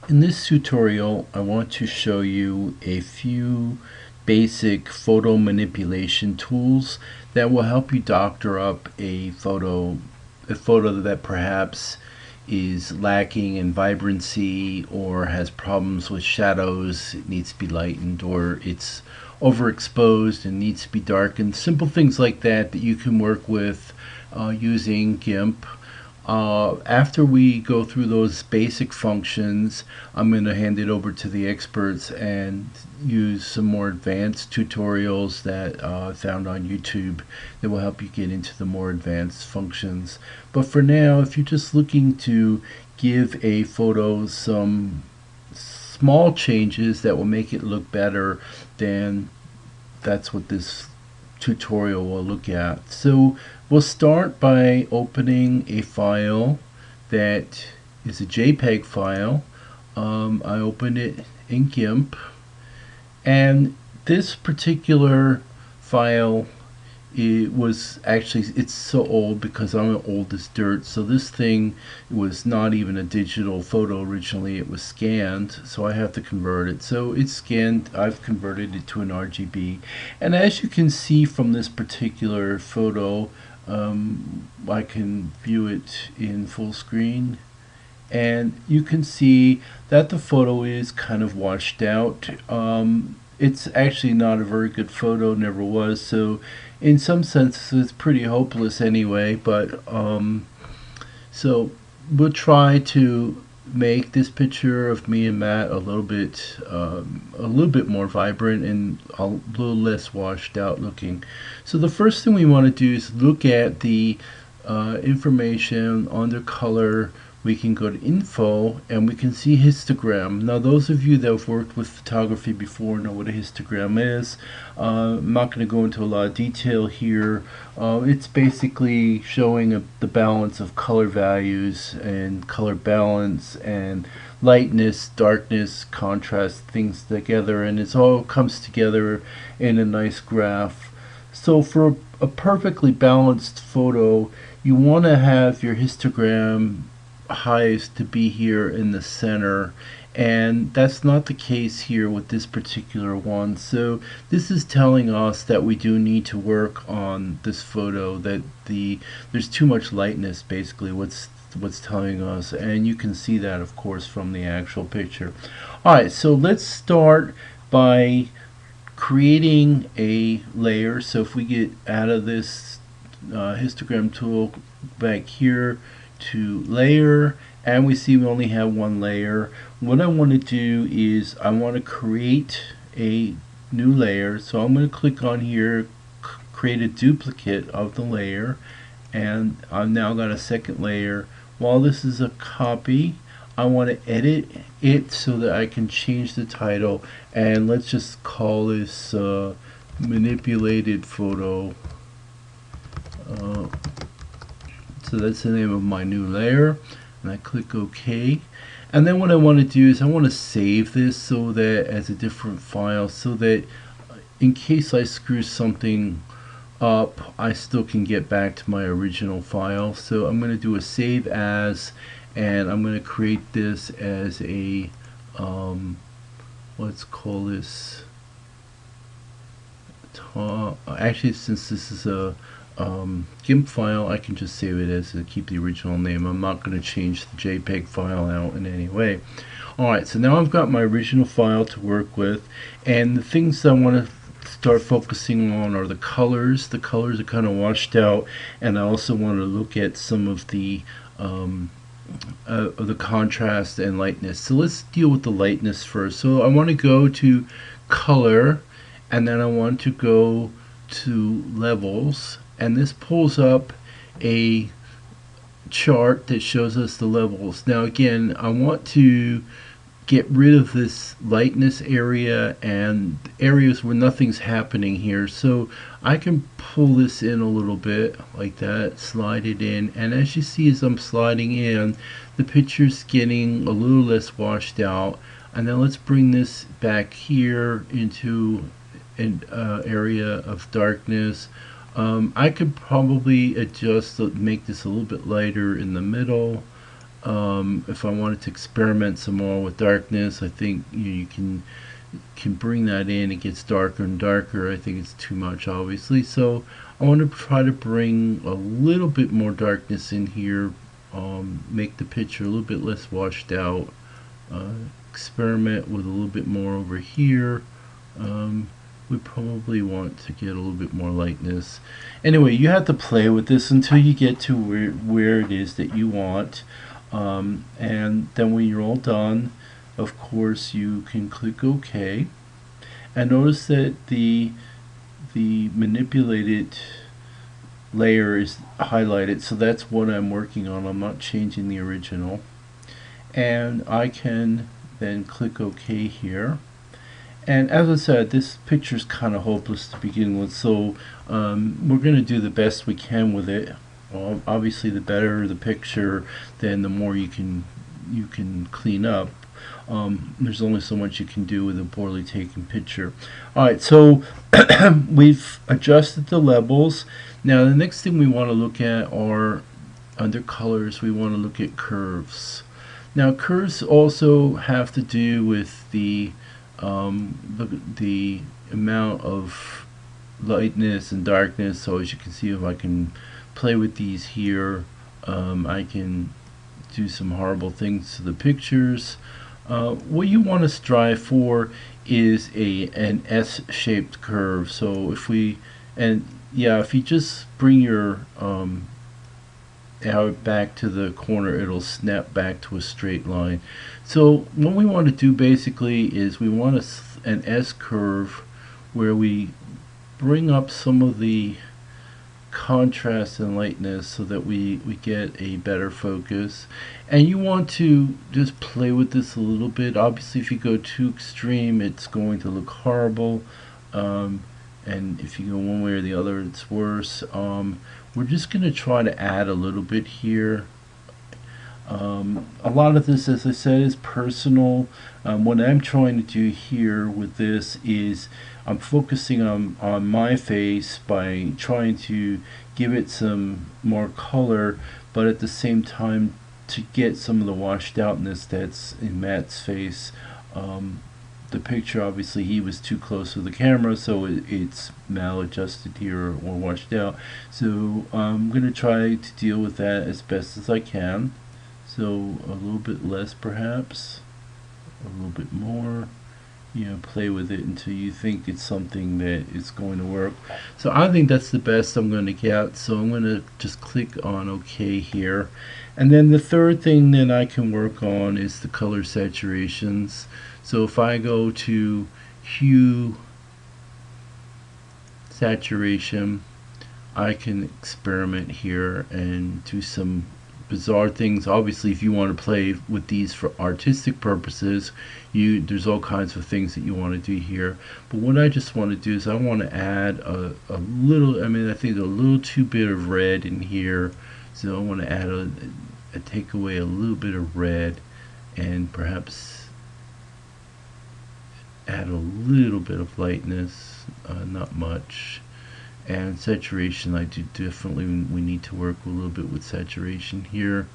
In this tutorial, I want to show you a few basic photo manipulation tools that will help you doctor up a photo that perhaps is lacking in vibrancy or has problems with shadows, it needs to be lightened, or it's overexposed and needs to be darkened. Simple things like that that you can work with using GIMP. After we go through those basic functions, I'm going to hand it over to the experts and use some more advanced tutorials that I found on YouTube that will help you get into the more advanced functions. But for now, if you're just looking to give a photo some small changes that will make it look better, then that's what this tutorial will look at. So we'll start by opening a file that is a JPEG file. I opened it in GIMP, and this particular file, it's so old because I'm old as dirt. So this thing was not even a digital photo originally, it was scanned, so I have to convert it. So it's scanned, I've converted it to an RGB, and as you can see from this particular photo, I can view it in full screen, and you can see that the photo is kind of washed out. It's actually not a very good photo, never was, so in some senses it's pretty hopeless anyway, but so we'll try to make this picture of me and Matt a little bit more vibrant and a little less washed out looking. So the first thing we want to do is look at the information under color. We can go to info and we can see histogram. Now those of you that have worked with photography before know what a histogram is. I'm not going to go into a lot of detail here. It's basically showing the balance of color values and color balance and lightness, darkness, contrast, things together, and it all comes together in a nice graph. So for a perfectly balanced photo, you want to have your histogram highest to be here in the center, and that's not the case here with this particular one. So this is telling us that we do need to work on this photo, that there's too much lightness, basically what's telling us, and you can see that of course from the actual picture. Alright, so let's start by creating a layer. So if we get out of this histogram tool, back here to layer, and we see we only have one layer. What I want to do is I want to create a new layer, so I'm going to click on here, create a duplicate of the layer, and I've now got a second layer. While this is a copy, I want to edit it so that I can change the title, and let's just call this manipulated photo. So that's the name of my new layer, and I click OK. And then what I want to do is I want to save this so that as a different file, so that in case I screw something up, I still can get back to my original file. So I'm going to do a save as, and I'm going to create this as a let's call this actually, since this is a GIMP file, I can just save it as keep the original name. I'm not going to change the JPEG file out in any way. Alright, so now I've got my original file to work with, and the things that I want to start focusing on are the colors. The colors are kind of washed out, and I also want to look at some of the contrast and lightness. So let's deal with the lightness first. So I want to go to color, and then I want to go to levels, and this pulls up a chart that shows us the levels. Now again, I want to get rid of this lightness area and areas where nothing's happening here, so I can pull this in a little bit like that, slide it in, and as you see, as I'm sliding in, the picture's getting a little less washed out. And then let's bring this back here into an area of darkness. I could probably adjust, make this a little bit lighter in the middle. If I wanted to experiment some more with darkness, I think you can bring that in. It gets darker and darker. I think it's too much, obviously. So I want to try to bring a little bit more darkness in here, make the picture a little bit less washed out. Experiment with a little bit more over here. We probably want to get a little bit more lightness. Anyway, you have to play with this until you get to where it is that you want. And then when you're all done, of course, you can click OK. And notice that the manipulated layer is highlighted, so that's what I'm working on. I'm not changing the original. And I can then click OK here. And as I said, this picture is kind of hopeless to begin with, so we're going to do the best we can with it. Obviously, the better the picture, then the more you can clean up. There's only so much you can do with a poorly taken picture. Alright, so we've adjusted the levels. Now the next thing we want to look at are, under colors, we want to look at curves. Now curves also have to do with the amount of lightness and darkness. So as you can see, if I can play with these here, I can do some horrible things to the pictures. What you want to strive for is an S-shaped curve. So if we, if you just bring your arrow back to the corner, it'll snap back to a straight line. So what we want to do basically is we want an S curve where we bring up some of the contrast and lightness so that we get a better focus. And you want to just play with this a little bit. Obviously, if you go too extreme, it's going to look horrible, and if you go one way or the other, it's worse. We're just going to try to add a little bit here. A lot of this, as I said, is personal. What I'm trying to do here with this is I'm focusing on my face by trying to give it some more color, but at the same time to get some of the washed outness that's in Matt's face. The picture, obviously he was too close to the camera, so it's maladjusted here or washed out. So I'm going to try to deal with that as best as I can. So a little bit less perhaps, a little bit more. Play with it until you think it's something that is going to work. So I think that's the best I'm going to get, so I'm going to just click on OK here. And then the third thing that I can work on is the color saturations. So if I go to hue saturation, I can experiment here and do some bizarre things. Obviously, if you want to play with these for artistic purposes, there's all kinds of things that you want to do here. But what I just want to do is I want to add a little, I think a little too bit of red in here. So I want to add take away a little bit of red and perhaps add a little bit of lightness, not much. And saturation, I do definitely, we need to work a little bit with saturation here.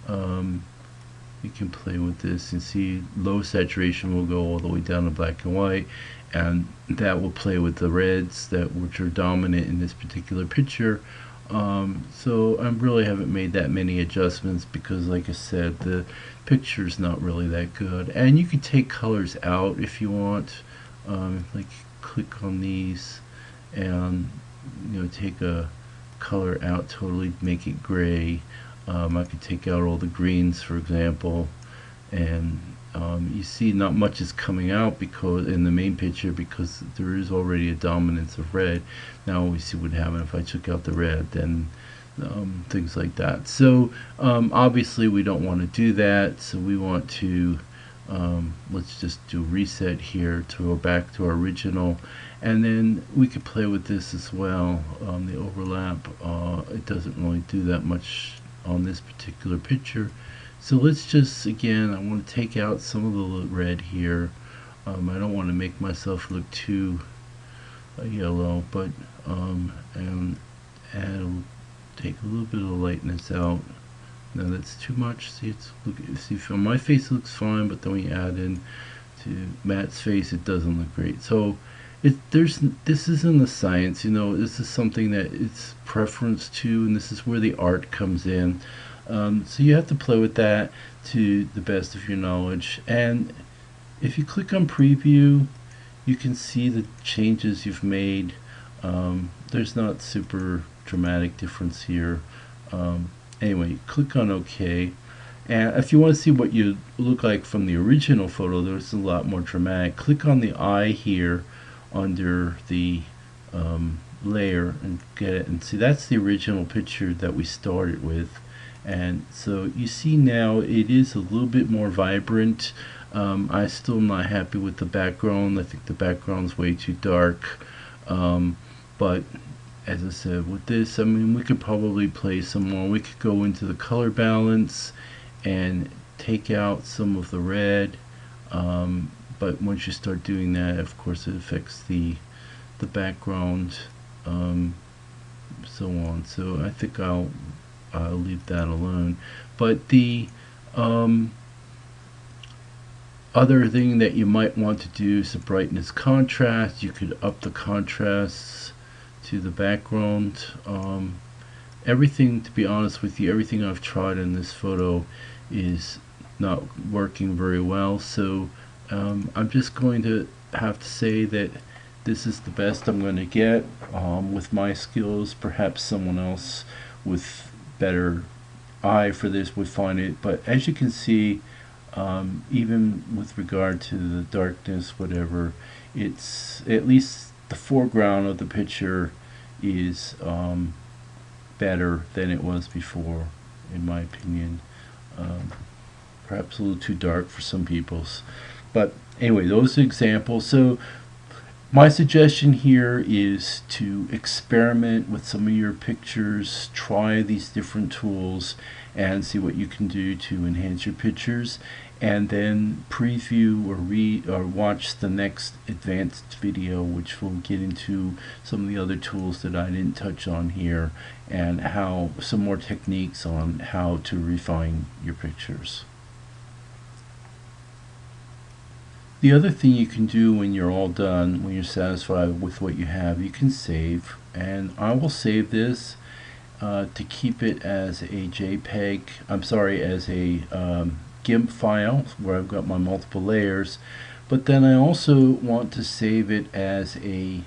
We can play with this and see low saturation will go all the way down to black and white, and that will play with the reds which are dominant in this particular picture. So I really haven't made that many adjustments because, like I said, the picture's not really that good. And you can take colors out if you want. Like click on these and take a color out totally, make it gray. I could take out all the greens, for example, and you see not much is coming out because in the main picture because there is already a dominance of red. Now we see what happened if I took out the red, then things like that. So obviously we don't want to do that, so we want to let's just do reset here to go back to our original, and then we could play with this as well. The overlap, it doesn't really do that much on this particular picture. So let's just, again, I want to take out some of the red here. I don't want to make myself look too yellow, but and take a little bit of lightness out No, that's too much. See, see, on my face it looks fine, but then we add in to Matt's face, it doesn't look great. So this isn't a science, this is something that it's preference to, and this is where the art comes in. So you have to play with that to the best of your knowledge. And if you click on preview, you can see the changes you've made. There's not super dramatic difference here. Anyway, click on OK. And if you want to see what you look like from the original photo, there's a lot more dramatic. Click on the eye here under the layer and get it. And see, that's the original picture that we started with. And so you see now it is a little bit more vibrant. I still am not happy with the background. I think the background's way too dark. But as I said, with this, I mean, we could probably play some more. We could go into the color balance and take out some of the red. But once you start doing that, of course, it affects the background, so on. So I think I'll leave that alone. But the other thing that you might want to do is the brightness contrast. You could up the contrasts to the background. Everything, to be honest with you, everything I've tried in this photo is not working very well. So I'm just going to have to say that this is the best I'm going to get with my skills. Perhaps someone else with better eye for this would find it, but as you can see, even with regard to the darkness, whatever, it's at least the foreground of the picture is better than it was before, in my opinion. Perhaps a little too dark for some people's, but anyway, those are examples. So my suggestion here is to experiment with some of your pictures, try these different tools and see what you can do to enhance your pictures, and then preview or read or watch the next advanced video, which will get into some of the other tools that I didn't touch on here, and how some more techniques on how to refine your pictures. The other thing you can do when you're all done, when you're satisfied with what you have, you can save. And I will save this to keep it as a JPEG, as a GIMP file where I've got my multiple layers. But then I also want to save it as a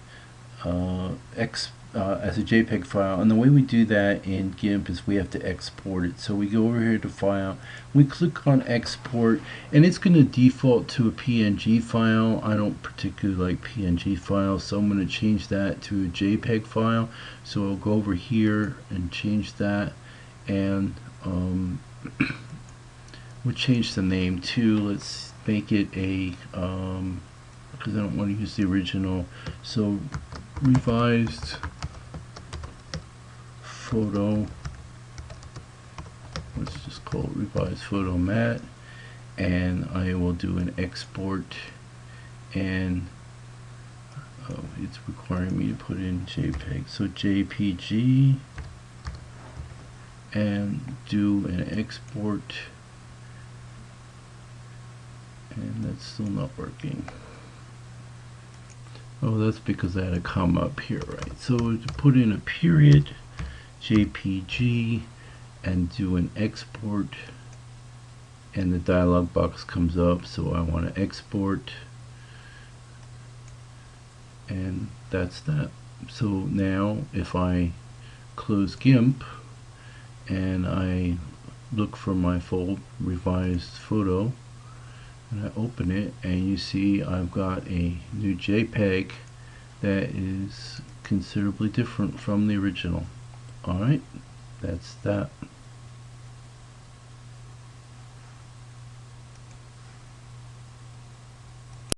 JPEG file, and the way we do that in GIMP is we have to export it. So we go over here to File, we click on Export, and it's going to default to a PNG file. I don't particularly like PNG files, so I'm going to change that to a JPEG file. So I'll go over here and change that, and we'll change the name too. Let's make it a because I don't want to use the original, so revised photo, let's just call it revised photo Matt, and I will do an export, and it's requiring me to put in JPEG, so JPG, and do an export, and that's still not working. Oh, that's because I had a comma up here, right? So to put in a period, JPG, and do an export, and the dialog box comes up, so I want to export, and that's that. So now if I close GIMP and I look for my revised photo, and I open it, and you see I've got a new JPEG that is considerably different from the original. Alright, that's that.